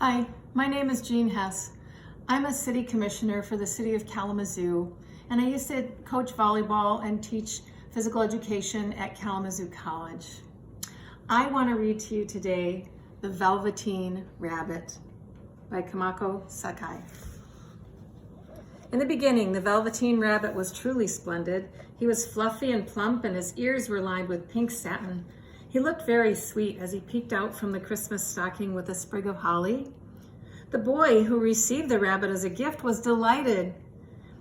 Hi, my name is Jeanne Hess. I'm a city commissioner for the city of Kalamazoo, and I used to coach volleyball and teach physical education at Kalamazoo College. I want to read to you today The Velveteen Rabbit by Kamako Sakai. In the beginning, the Velveteen Rabbit was truly splendid. He was fluffy and plump, and his ears were lined with pink satin. He looked very sweet as he peeked out from the Christmas stocking with a sprig of holly. The boy who received the rabbit as a gift was delighted.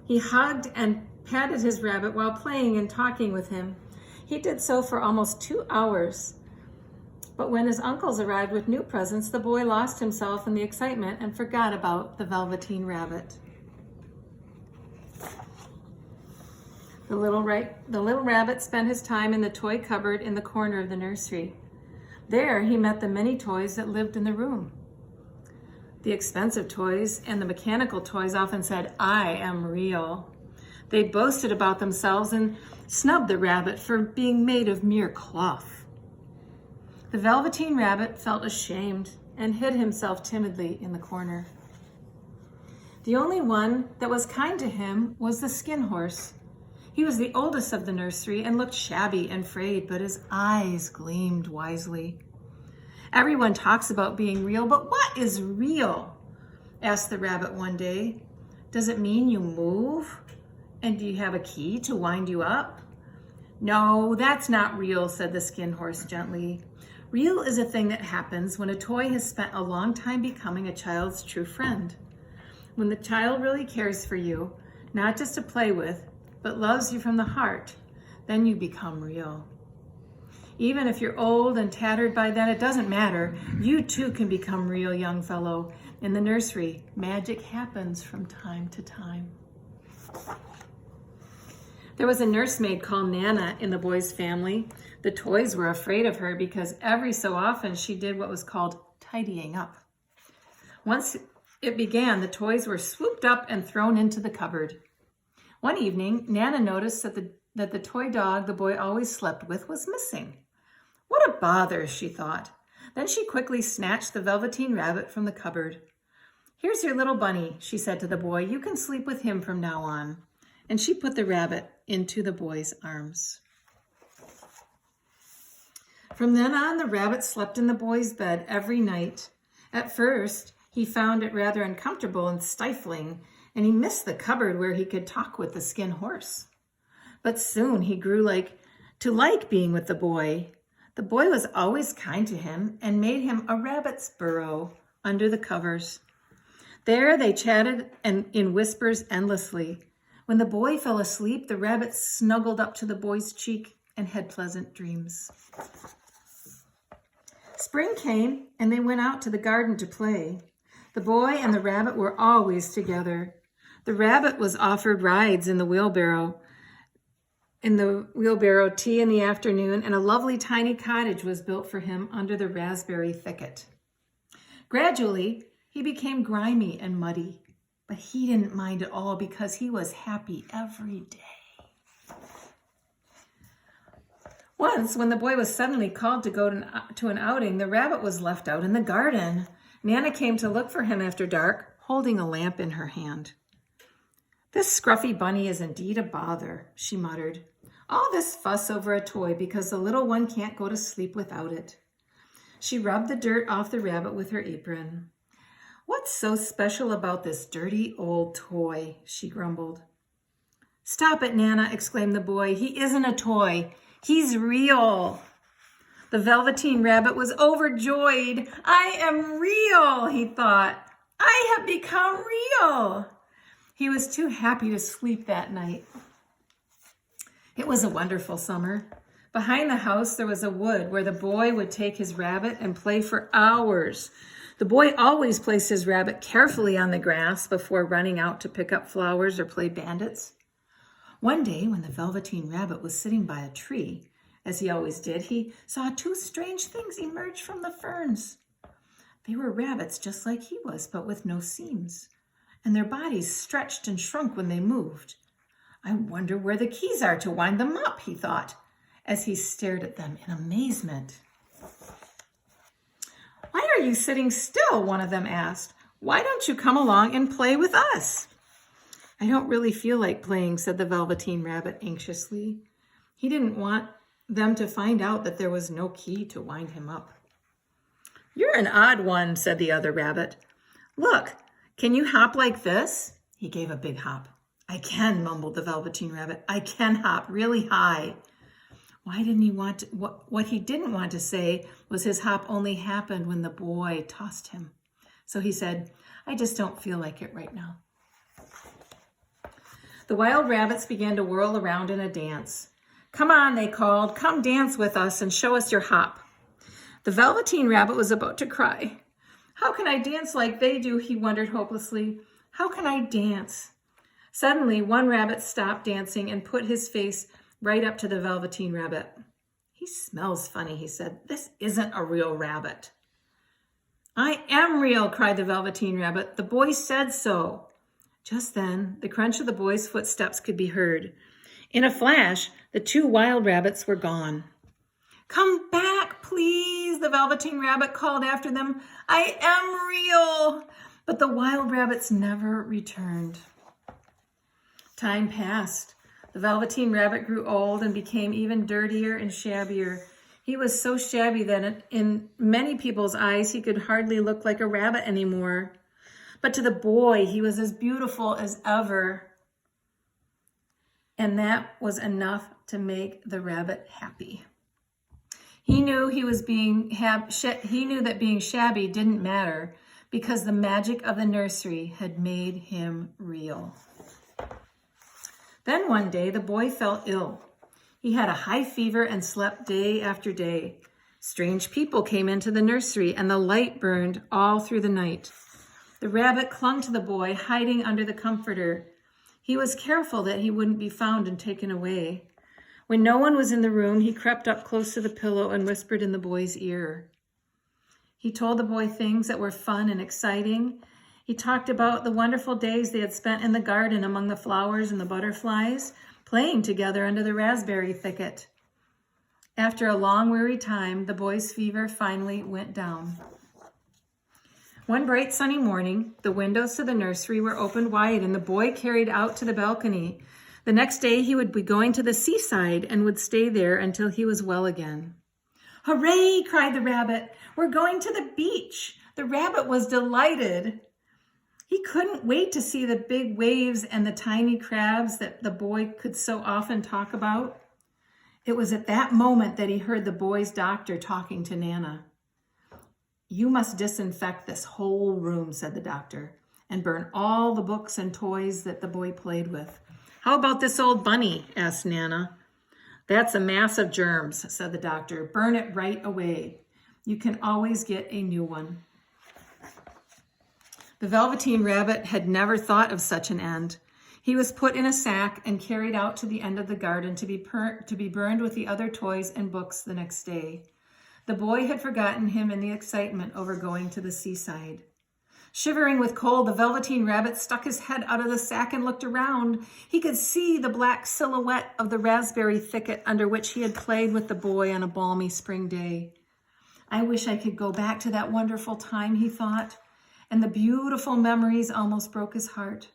He hugged and patted his rabbit while playing and talking with him. He did so for almost 2 hours. But when his uncles arrived with new presents, the boy lost himself in the excitement and forgot about the Velveteen Rabbit. The little rabbit spent his time in the toy cupboard in the corner of the nursery. There he met the many toys that lived in the room. The expensive toys and the mechanical toys often said, "I am real." They boasted about themselves and snubbed the rabbit for being made of mere cloth. The Velveteen Rabbit felt ashamed and hid himself timidly in the corner. The only one that was kind to him was the Skin Horse. He was the oldest of the nursery and looked shabby and frayed, but his eyes gleamed wisely. "Everyone talks about being real, but what is real?" asked the rabbit one day. "Does it mean you move? And do you have a key to wind you up?" "No, that's not real," said the Skin Horse gently. "Real is a thing that happens when a toy has spent a long time becoming a child's true friend. When the child really cares for you, not just to play with, but loves you from the heart, then you become real. Even if you're old and tattered by then, it doesn't matter. You too can become real, young fellow. In the nursery, magic happens from time to time." There was a nursemaid called Nana in the boy's family. The toys were afraid of her because every so often she did what was called tidying up. Once it began, the toys were swooped up and thrown into the cupboard. One evening, Nana noticed that the toy dog the boy always slept with was missing. "What a bother," she thought. Then she quickly snatched the Velveteen Rabbit from the cupboard. "Here's your little bunny," she said to the boy. "You can sleep with him from now on." And she put the rabbit into the boy's arms. From then on, the rabbit slept in the boy's bed every night. At first, he found it rather uncomfortable and stifling, and he missed the cupboard where he could talk with the Skin Horse. But soon he grew to like being with the boy. The boy was always kind to him and made him a rabbit's burrow under the covers. There they chatted in whispers endlessly. When the boy fell asleep, the rabbit snuggled up to the boy's cheek and had pleasant dreams. Spring came and they went out to the garden to play. The boy and the rabbit were always together. The rabbit was offered rides in the wheelbarrow, tea in the afternoon, and a lovely tiny cottage was built for him under the raspberry thicket. Gradually, he became grimy and muddy, but he didn't mind at all because he was happy every day. Once, when the boy was suddenly called to go to an outing, the rabbit was left out in the garden. Nana came to look for him after dark, holding a lamp in her hand. "This scruffy bunny is indeed a bother," she muttered. "All this fuss over a toy because the little one can't go to sleep without it." She rubbed the dirt off the rabbit with her apron. "What's so special about this dirty old toy?" she grumbled. "Stop it, Nana," exclaimed the boy. "He isn't a toy. He's real." The Velveteen Rabbit was overjoyed. "I am real," he thought. "I have become real." He was too happy to sleep that night. It was a wonderful summer. Behind the house, there was a wood where the boy would take his rabbit and play for hours. The boy always placed his rabbit carefully on the grass before running out to pick up flowers or play bandits. One day, when the Velveteen Rabbit was sitting by a tree, as he always did, he saw two strange things emerge from the ferns. They were rabbits just like he was, but with no seams, and their bodies stretched and shrunk when they moved. "I wonder where the keys are to wind them up," he thought, as he stared at them in amazement. "Why are you sitting still?" one of them asked. "Why don't you come along and play with us?" "I don't really feel like playing," said the Velveteen Rabbit anxiously. He didn't want them to find out that there was no key to wind him up. "You're an odd one," said the other rabbit. "Look, can you hop like this?" He gave a big hop. "I can," mumbled the Velveteen Rabbit. "I can hop really high." Why didn't he want to, what he didn't want to say was his hop only happened when the boy tossed him. So he said, "I just don't feel like it right now." The wild rabbits began to whirl around in a dance. "Come on," they called. "Come dance with us and show us your hop." The Velveteen Rabbit was about to cry. "How can I dance like they do?" he wondered hopelessly. "How can I dance?" Suddenly, one rabbit stopped dancing and put his face right up to the Velveteen Rabbit. "He smells funny," he said. "This isn't a real rabbit." "I am real," cried the Velveteen Rabbit. "The boy said so." Just then, the crunch of the boy's footsteps could be heard. In a flash, the two wild rabbits were gone. "Come back, please," the Velveteen Rabbit called after them. "I am real." But the wild rabbits never returned. Time passed. The Velveteen Rabbit grew old and became even dirtier and shabbier. He was so shabby that in many people's eyes, he could hardly look like a rabbit anymore. But to the boy, he was as beautiful as ever. And that was enough to make the rabbit happy. He knew that being shabby didn't matter because the magic of the nursery had made him real. Then one day, the boy fell ill. He had a high fever and slept day after day. Strange people came into the nursery, and the light burned all through the night. The rabbit clung to the boy, hiding under the comforter. He was careful that he wouldn't be found and taken away. When no one was in the room, he crept up close to the pillow and whispered in the boy's ear. He told the boy things that were fun and exciting. He talked about the wonderful days they had spent in the garden among the flowers and the butterflies, playing together under the raspberry thicket. After a long, weary time, the boy's fever finally went down. One bright sunny morning, the windows to the nursery were opened wide and the boy carried out to the balcony. The next day he would be going to the seaside and would stay there until he was well again. "Hooray!" cried the rabbit. "We're going to the beach." The rabbit was delighted. He couldn't wait to see the big waves and the tiny crabs that the boy could so often talk about. It was at that moment that he heard the boy's doctor talking to Nana. "You must disinfect this whole room," said the doctor, "and burn all the books and toys that the boy played with." "How about this old bunny?" asked Nana. "That's a mass of germs," said the doctor. "Burn it right away. You can always get a new one." The Velveteen Rabbit had never thought of such an end. He was put in a sack and carried out to the end of the garden to be burned with the other toys and books the next day. The boy had forgotten him in the excitement over going to the seaside. Shivering with cold, the Velveteen Rabbit stuck his head out of the sack and looked around. He could see the black silhouette of the raspberry thicket under which he had played with the boy on a balmy spring day. "I wish I could go back to that wonderful time," he thought, and the beautiful memories almost broke his heart.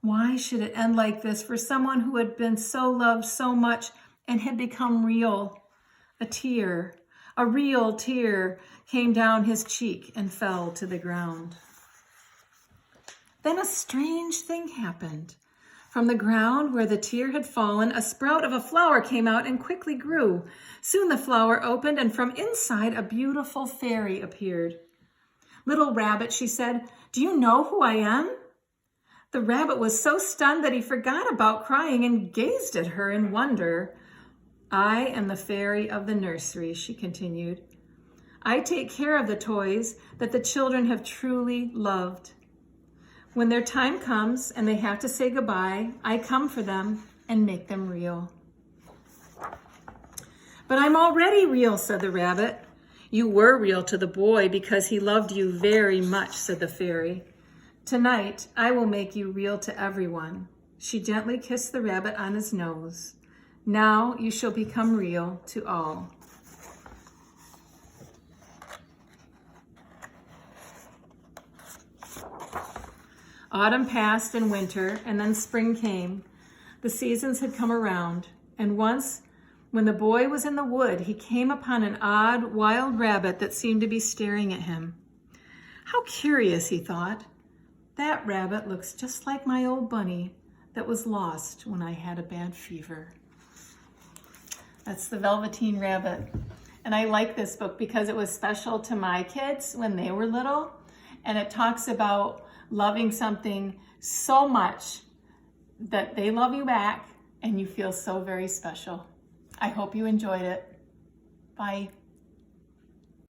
Why should it end like this for someone who had been so loved so much and had become real? A real tear came down his cheek and fell to the ground. Then a strange thing happened. From the ground where the tear had fallen, a sprout of a flower came out and quickly grew. Soon the flower opened, and from inside a beautiful fairy appeared. "Little rabbit," she said, "do you know who I am?" The rabbit was so stunned that he forgot about crying and gazed at her in wonder. "I am the fairy of the nursery," she continued. "I take care of the toys that the children have truly loved. When their time comes and they have to say goodbye, I come for them and make them real." "But I'm already real," said the rabbit. "You were real to the boy because he loved you very much," said the fairy. "Tonight, I will make you real to everyone." She gently kissed the rabbit on his nose. "Now you shall become real to all." Autumn passed and winter, and then spring came. The seasons had come around, and once, when the boy was in the wood, he came upon an odd, wild rabbit that seemed to be staring at him. How curious, he thought. That rabbit looks just like my old bunny that was lost when I had a bad fever. That's the Velveteen Rabbit. And I like this book because it was special to my kids when they were little. And it talks about loving something so much that they love you back and you feel so very special. I hope you enjoyed it. Bye.